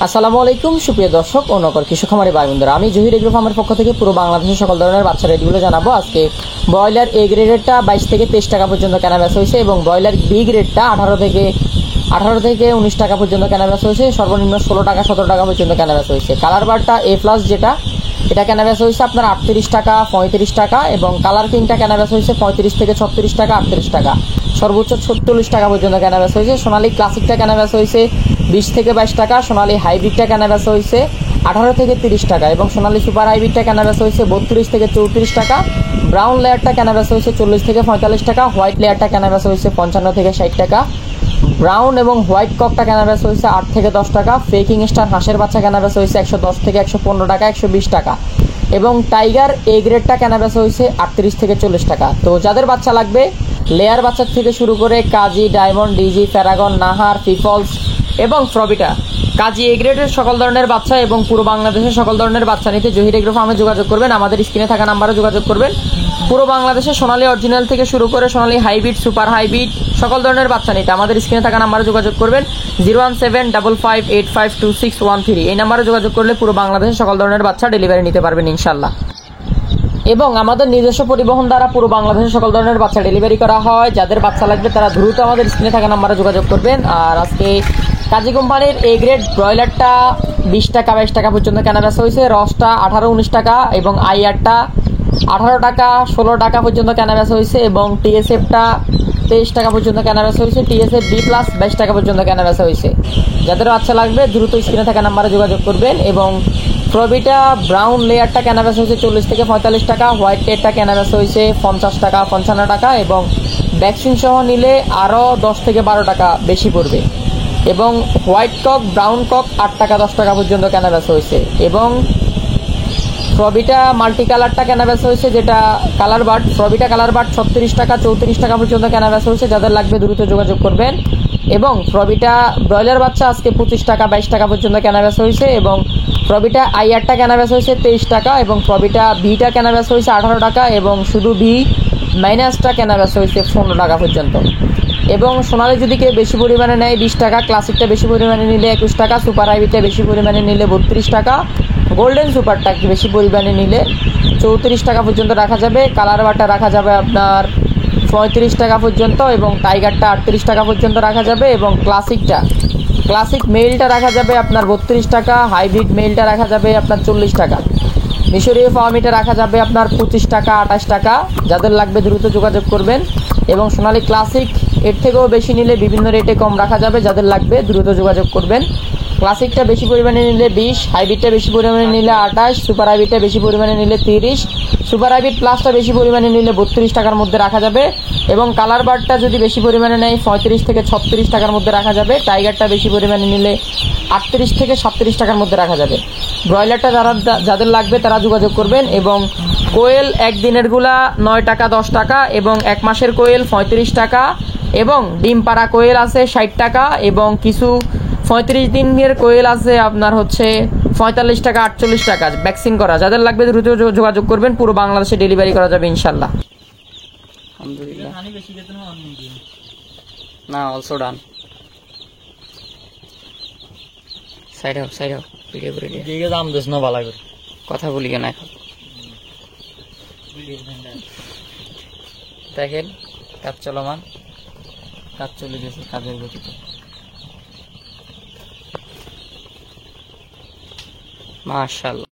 আসসালামু আলাইকুম সুপ্রিয় দর্শক ও নগর কৃষক খামারি ভাই বন্ধুরা, আমি জহির এগ্রো ফার্মের পক্ষ থেকে পুরো বাংলাদেশের সকল ধরনের বাচ্চা রেটগুলো জানাবো। আজকে ব্রয়লার এ গ্রেডেরটা 22 থেকে 23 টাকা পর্যন্ত কেনা বেচা হয়েছে এবং ব্রয়লার বি গ্রেডটা 18 থেকে 19 টাকা পর্যন্ত কেনা বেচা হয়েছে। সর্বনিম্ন 16 টাকা 17 টাকা পর্যন্ত কেনা বেচা হয়েছে। কালার বারটা এ প্লাস যেটা, এটা কেনা বেচা হয়েছে আপনার 38 টাকা 35 টাকা এবং কালার কিংটা কেনা বেচা হয়েছে 35 থেকে 36 টাকা 38 টাকা, সর্বোচ্চ 46 টাকা পর্যন্ত কেনা বেচা হয়েছে। সোনালী ক্লাসিকটা কেনা বেচা হয়েছে 20 থেকে 22 টাকা, সোনালী হাইব্রিডটা কেনা বেচা হয়েছে 18 থেকে 30 টাকা এবং সোনালী সুপার হাইব্রিডটা কেনা বেচা হয়েছে 32 থেকে 34 টাকা। ব্রাউন লেয়ারটা কেনা বেচা হয়েছে 40 থেকে 45 টাকা, হোয়াইট লেয়ারটা কেনা বেচা হয়েছে 55 থেকে 60 টাকা। ব্রাউন এবং হোয়াইট ককটা কেনা বেচা হয়েছে 8 থেকে 10 টাকা। ফেকিং স্টার হাঁসের বাচ্চা কেনা বেচা হয়েছে 110 থেকে 115 টাকা, 120 টাকা এবং টাইগার এ গ্রেডটা কেনা বেচা হয়েছে 38 থেকে 40 টাকা। তো যাদের বাচ্চা লাগবে, লেয়ার বাচ্চা থেকে শুরু করে Kazi, Diamond, DG, Paragon, Nahar, Peoples এবং ফ্রবিটা, কাজী এ গ্রেডের সকল ধরনের বাচ্চা এবং পুরো বাংলাদেশের সকল ধরনের বাচ্চা নিতে জহির এগ্রো ফার্মে যোগাযোগ করবেন। আমাদের স্ক্রিনে থাকা নাম্বারে যোগাযোগ করবেন। পুরো বাংলাদেশে সোনালী অরিজিনাল থেকে শুরু করে সোনালী হাইব্রিড, সুপার হাইব্রিড সকল ধরনের বাচ্চা নিতে আমাদের স্ক্রিনে থাকা নাম্বারে যোগাযোগ করবেন। 01755852613 এই নাম্বারে যোগাযোগ করলে পুরো বাংলাদেশের সকল ধরনের বাচ্চা ডেলিভারি নিতে পারবেন ইনশাল্লাহ। এবং আমাদের নিজস্ব পরিবহন দ্বারা পুরো বাংলাদেশের সকল ধরনের বাচ্চা ডেলিভারি করা হয়। যাদের বাচ্চা লাগবে তারা দ্রুত আমাদের স্ক্রিনে থাকা নাম্বারে যোগাযোগ করবেন। আর আজকে কাজী কোম্পানির এ গ্রেড ব্রয়লারটা 20 টাকা 22 টাকা পর্যন্ত কেনা বেচা হয়েছে। রসটা 18-19 টাকা এবং আইআরটা 18 টাকা 16 টাকা পর্যন্ত কেনা বেচা হয়েছে এবং টিএসএফটা 23 টাকা পর্যন্ত কেনা বেচা হয়েছে। টিএসএফ বি প্লাস 22 টাকা পর্যন্ত কেনা বেচা হয়েছে। যাদের বাচ্চা লাগবে দ্রুত স্ক্রিনে থাকা নাম্বারে যোগাযোগ করবেন। এবং প্রবিটা ব্রাউন লেয়ারটা কেনা বেচা হয়েছে 40 থেকে 45 টাকা, হোয়াইট লেয়ারটা কেনা বেচা হয়েছে 50 টাকা 55 টাকা এবং ভ্যাকসিন সহ নিলে আরও 10 থেকে 12 টাকা বেশি পড়বে। এবং হোয়াইট কক, ব্রাউন কক 8 টাকা 10 টাকা পর্যন্ত কেনা বেচা হয়েছে। এবং প্রবিটা মাল্টি কালারটা কেনা বেচা হয়েছে, যেটা কালার বার্ড, প্রবিটা কালার বার্ড 36 টাকা 34 টাকা পর্যন্ত কেনা বেচা হয়েছে। যাদের লাগবে দ্রুত যোগাযোগ করবেন। এবং প্রবিটা ব্রয়লার বাচ্চা আজকে 25 টাকা 22 টাকা পর্যন্ত কেনা বেচা হয়েছে এবং প্রবিটা আইআরটা কেনা বেচা হয়েছে 23 টাকা এবং প্রবিটা ভিটা কেনা বেচা হয়েছে 18 টাকা এবং শুধু ভি মাইনাসটা কেনা বেচা হয়েছে 15 টাকা পর্যন্ত। এবং সোনালী যদি কেউ বেশি পরিমাণে নেয় 20 টাকা, ক্লাসিকটা বেশি পরিমাণে নিলে 21 টাকা, সুপার হাইব্রিডটা বেশি পরিমাণে নিলে 32 টাকা, গোল্ডেন সুপারটা বেশি পরিমাণে নিলে 34 টাকা পর্যন্ত রাখা যাবে। কালার বারটা রাখা যাবে আপনার 35 টাকা পর্যন্ত এবং টাইগারটা 38 টাকা পর্যন্ত রাখা যাবে এবং ক্লাসিক মেইলটা রাখা যাবে আপনার 32 টাকা, হাইব্রিড মেইলটা রাখা যাবে আপনার 40 টাকা, মিশরীয় ফার্মিটা রাখা যাবে আপনার 25 টাকা 28 টাকা। যাদের লাগবে দ্রুত যোগাযোগ করবেন। এবং সোনালী ক্লাসিক এর থেকেও বেশি নিলে বিভিন্ন রেটে কম রাখা যাবে। যাদের লাগবে দ্রুত যোগাযোগ করবেন। ক্লাসিকটা বেশি পরিমাণে নিলে 20, হাইব্রিডটা বেশি পরিমাণে নিলে 28, সুপার হাইব্রিডটা বেশি পরিমাণে নিলে 30, সুপার হাইব্রিড প্লাসটা বেশি পরিমাণে নিলে 32 টাকার মধ্যে রাখা যাবে। এবং কালার বারটা যদি বেশি পরিমাণে নেয় 35 থেকে 36 টাকার মধ্যে রাখা যাবে। টাইগারটা বেশি পরিমাণে নিলে 38 থেকে 37 টাকার মধ্যে রাখা যাবে। ব্রয়লারটা যাদের লাগবে তারা যোগাযোগ করবেন। এবং কোয়েল একদিনের গুলা 9 টাকা 10 টাকা এবং 1 মাসের কোয়েল 35 টাকা এবং ডিম পাড়া কোয়েল আছে 60 টাকা এবং কিছু 35 দিনের কোয়েল আছে আপনার হচ্ছে 45 টাকা 48 টাকা ভ্যাকসিন করা। যাদের লাগবে দ্রুত যোগাযোগ করবেন। পুরো বাংলাদেশে ডেলিভারি করা যাবে ইনশাল্লাহ। আলহামদুলিল্লাহ না, অলসো ডান। সাইড হোক ভিডিও করে দিয়ে দাম দেশ না ভালো করে কথা বলি কেন এখন। দেখেন কাজ চলমান, কাজ চলে গেছে, কাজের গতিতে মাশাআল্লাহ।